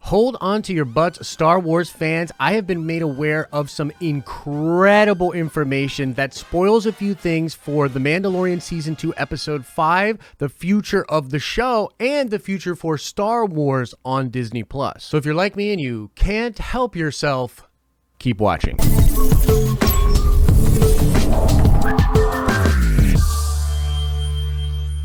Hold on to your butts, Star Wars fans. I have been made aware of some incredible information that spoils a few things for The Mandalorian Season 2, Episode 5, the future of the show, and the future for Star Wars on Disney+. So if you're like me and you can't help yourself, keep watching.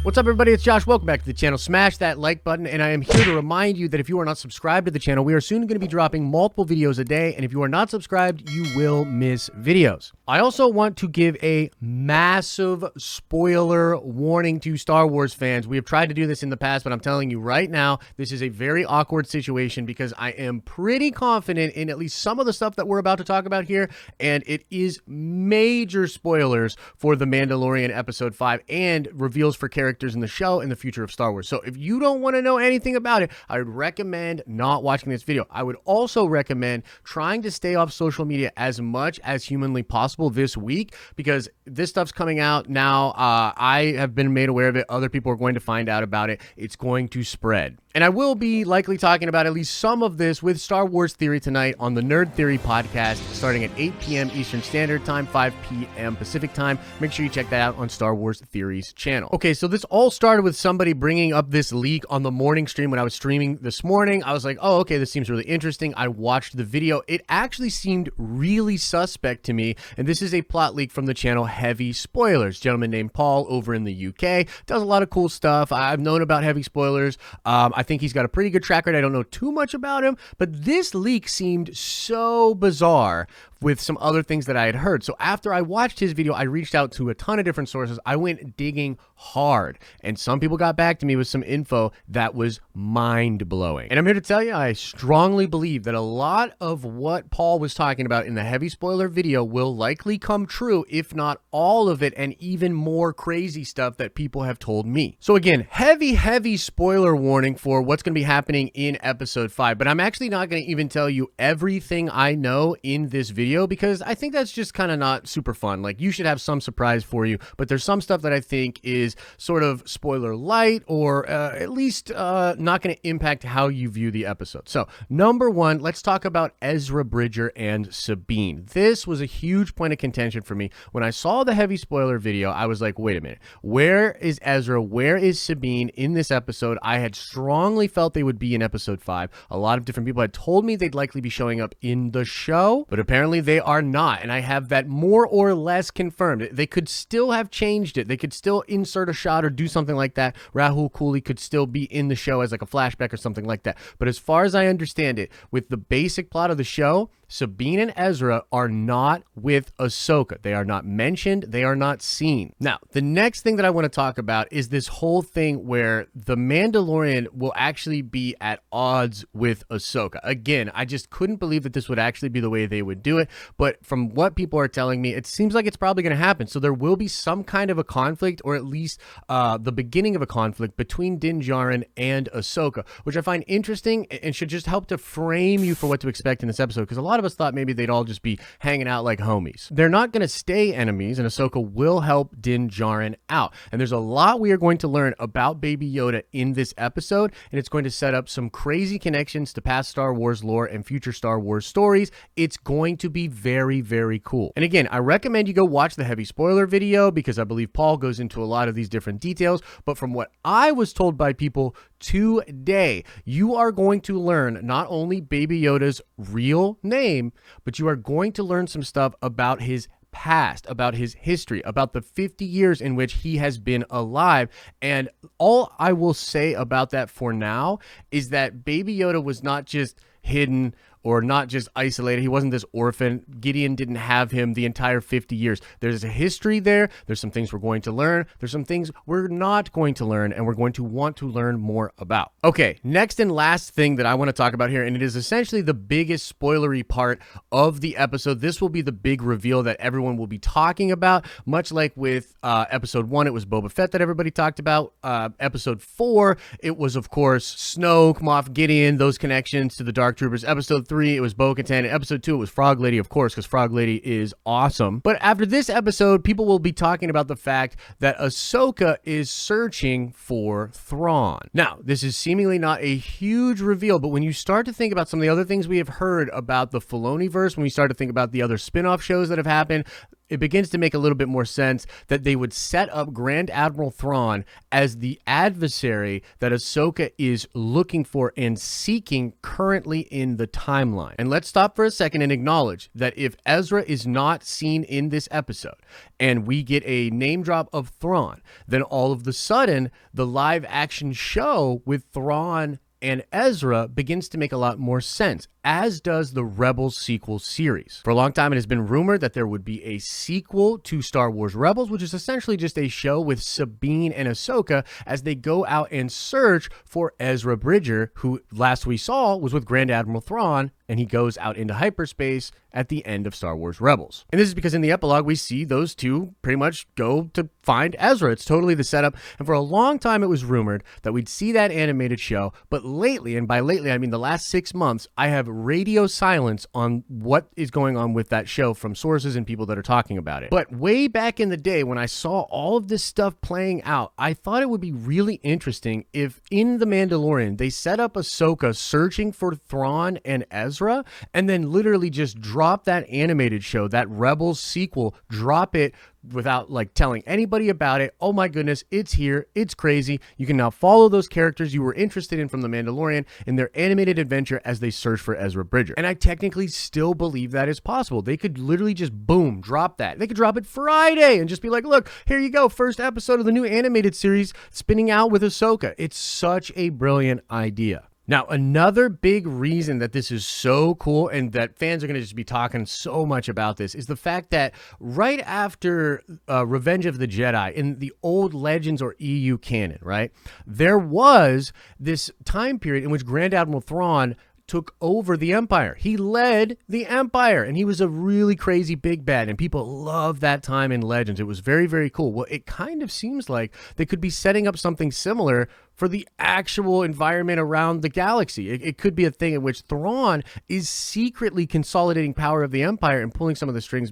What's up, everybody? It's Josh. Welcome back to the channel. Smash that like button, and I am here to remind you that if you are not subscribed to the channel, we are soon going to be dropping multiple videos a day, and if you are not subscribed, you will miss videos. I also want to give a massive spoiler warning to Star Wars fans. We have tried to do this in the past, but I'm telling you right now, this is a very awkward situation because I am pretty confident in at least some of the stuff that we're about to talk about here, and it is major spoilers for The Mandalorian Episode 5 and reveals for characters in the show and the future of Star Wars. So if you don't want to know anything about it, I would recommend not watching this video. I would also recommend trying to stay off social media as much as humanly possible this week because this stuff's coming out now. I have been made aware of it. Other people are going to find out about it. It's going to spread. And I will be likely talking about at least some of this with Star Wars Theory tonight on the Nerd Theory podcast starting at 8 p.m. Eastern Standard Time, 5 p.m. Pacific Time. Make sure you check that out on Star Wars Theory's channel. Okay, so this all started with somebody bringing up this leak on the morning stream when I was streaming this morning. I was like, oh, okay, this seems really interesting. I watched the video. It actually seemed really suspect to me, and this is a plot leak from the channel Heavy Spoilers. Gentleman named Paul over in the UK does a lot of cool stuff. I've known about Heavy Spoilers. I think he's got a pretty good track record. I don't know too much about him, but this leak seemed so bizarre with some other things that I had heard. So after I watched his video, I reached out to a ton of different sources. I went digging hard, and some people got back to me with some info that was mind-blowing. And I'm here to tell you, I strongly believe that a lot of what Paul was talking about in the Heavy Spoiler video will likely come true, if not all of it, and even more crazy stuff that people have told me. So again, heavy spoiler warning for what's going to be happening in Episode 5, but I'm actually not going to even tell you everything I know in this video because I think that's just kind of not super fun. Like, you should have some surprise for you, but there's some stuff that I think is sort of spoiler light or at least not going to impact how you view the episode. So number one, let's talk about Ezra Bridger and Sabine. This was a huge point of contention for me. When I saw the Heavy Spoiler video, I was like, wait a minute, where is Ezra? Where is Sabine in this episode? I had strongly felt they would be in Episode 5. A lot of different people had told me they'd likely be showing up in the show, but apparently they are not, and I have that more or less confirmed. They could still have changed it. They could still insert a shot or do something like that. Rahul Cooley could still be in the show as like a flashback or something like that. But as far as I understand it, with the basic plot of the show, Sabine and Ezra are not with Ahsoka. They are not mentioned. They are not seen. Now, the next thing that I want to talk about is this whole thing where the Mandalorian will actually be at odds with Ahsoka. Again, I just couldn't believe that this would actually be the way they would do it. But from what people are telling me, it seems like it's probably going to happen. So there will be some kind of a conflict, or at least the beginning of a conflict between Din Djarin and Ahsoka, which I find interesting and should just help to frame you for what to expect in this episode, because a lot of us thought maybe they'd all just be hanging out like homies. They're not going to stay enemies, and Ahsoka will help Din Djarin out. And there's a lot we are going to learn about Baby Yoda in this episode, and it's going to set up some crazy connections to past Star Wars lore and future Star Wars stories. It's going to be very cool. And again, I recommend you go watch the Heavy Spoiler video because I believe Paul goes into a lot of these different details. But from what I was told by people today, you are going to learn not only Baby Yoda's real name, but you are going to learn some stuff about his past, about his history, about the 50 years in which he has been alive. And all I will say about that for now is that Baby Yoda was not just hidden or not just isolated. He wasn't this orphan. Gideon didn't have him the entire 50 years. There's a history there. There's some things we're going to learn. There's some things we're not going to learn, and we're going to want to learn more about. Okay, next and last thing that I want to talk about here, and it is essentially the biggest spoilery part of the episode. This will be the big reveal that everyone will be talking about, much like with episode 1, it was Boba Fett that everybody talked about. Episode 4, it was, of course, Snoke, Moff Gideon, those connections to the Dark Troopers. Episode 3, it was Bo-Katan. In episode 2, it was Frog Lady, of course, because Frog Lady is awesome. But after this episode, people will be talking about the fact that Ahsoka is searching for Thrawn. Now, this is seemingly not a huge reveal, but when you start to think about some of the other things we have heard about the Filoni Verse, when we start to think about the other spin-off shows that have happened, it begins to make a little bit more sense that they would set up Grand Admiral Thrawn as the adversary that Ahsoka is looking for and seeking currently in the timeline. And let's stop for a second and acknowledge that if Ezra is not seen in this episode and we get a name drop of Thrawn, then all of a sudden the live action show with Thrawn and Ezra begins to make a lot more sense, as does the Rebels sequel series. For a long time, it has been rumored that there would be a sequel to Star Wars Rebels, which is essentially just a show with Sabine and Ahsoka as they go out and search for Ezra Bridger, who last we saw was with Grand Admiral Thrawn, and he goes out into hyperspace at the end of Star Wars Rebels. And this is because in the epilogue, we see those two pretty much go to find Ezra. It's totally the setup. And for a long time, it was rumored that we'd see that animated show. But lately, and by lately, I mean the last 6 months, I have radio silence on what is going on with that show from sources and people that are talking about it. But way back in the day, when I saw all of this stuff playing out, I thought it would be really interesting if in The Mandalorian, they set up Ahsoka searching for Thrawn and Ezra, and then literally just drop that animated show, that Rebels sequel, drop it without like telling anybody about it. Oh my goodness, it's here. It's crazy. You can now follow those characters you were interested in from The Mandalorian in their animated adventure as they search for Ezra Bridger. And I technically still believe that is possible. They could literally just boom, drop that. They could drop it Friday and just be like, look, here you go. First episode of the new animated series spinning out with Ahsoka. It's such a brilliant idea. Now, another big reason that this is so cool and that fans are going to just be talking so much about this is the fact that right after Revenge of the Jedi in the old Legends or EU canon, right, there was this time period in which Grand Admiral Thrawn took over the Empire. He led the Empire, and he was a really crazy big bad, and people love that time in Legends. It was very, very cool. Well, it kind of seems like they could be setting up something similar for the actual environment around the galaxy. It could be a thing in which Thrawn is secretly consolidating power of the Empire and pulling some of the strings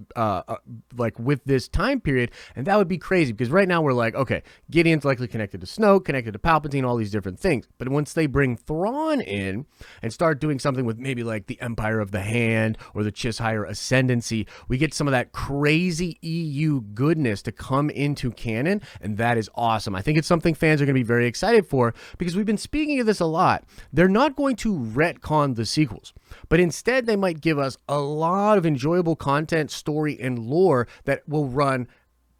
like with this time period, and that would be crazy because right now we're like, okay, Gideon's likely connected to Snoke, connected to Palpatine, all these different things. But once they bring Thrawn in and start doing something with maybe like the Empire of the Hand or the Chishire Ascendancy, we get some of that crazy EU goodness to come into canon, and that is awesome. I think it's something fans are going to be very excited for because we've been speaking of this a lot. They're not going to retcon the sequels, but instead they might give us a lot of enjoyable content, story, and lore that will run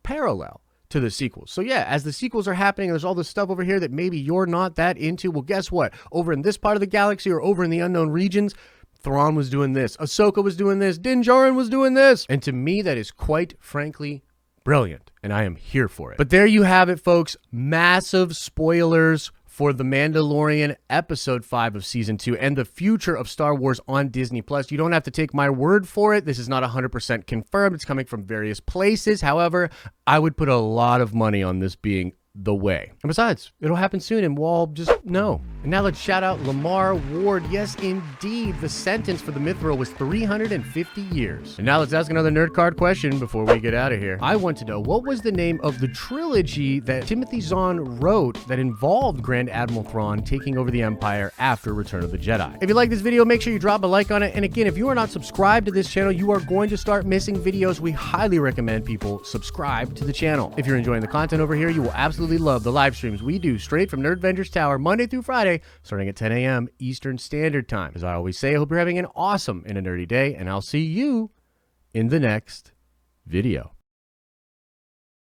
parallel to the sequels. So yeah, as the sequels are happening, there's all this stuff over here that maybe you're not that into. Well, guess what? Over in this part of the galaxy or over in the unknown regions, Thrawn was doing this, Ahsoka was doing this, Din Djarin was doing this. And to me, that is quite frankly brilliant, and I am here for it. But there you have it, folks. Massive spoilers for The Mandalorian Episode 5 of Season 2 and the future of Star Wars on Disney+. You don't have to take my word for it. This is not 100% confirmed. It's coming from various places. However, I would put a lot of money on this being the way. And besides, it'll happen soon and we'll all just know. And now let's shout out Lamar Ward. Yes, indeed, the sentence for the Mithril was 350 years. And now let's ask another nerd card question before we get out of here. I want to know, what was the name of the trilogy that Timothy Zahn wrote that involved Grand Admiral Thrawn taking over the Empire after Return of the Jedi? If you like this video, make sure you drop a like on it. And again, if you are not subscribed to this channel, you are going to start missing videos. We highly recommend people subscribe to the channel. If you're enjoying the content over here, you will absolutely love the live streams we do straight from Nerd Vengers Tower Monday through Friday, starting at 10 a.m. Eastern Standard Time. As I always say, I hope you're having an awesome and a nerdy day, and I'll see you in the next video.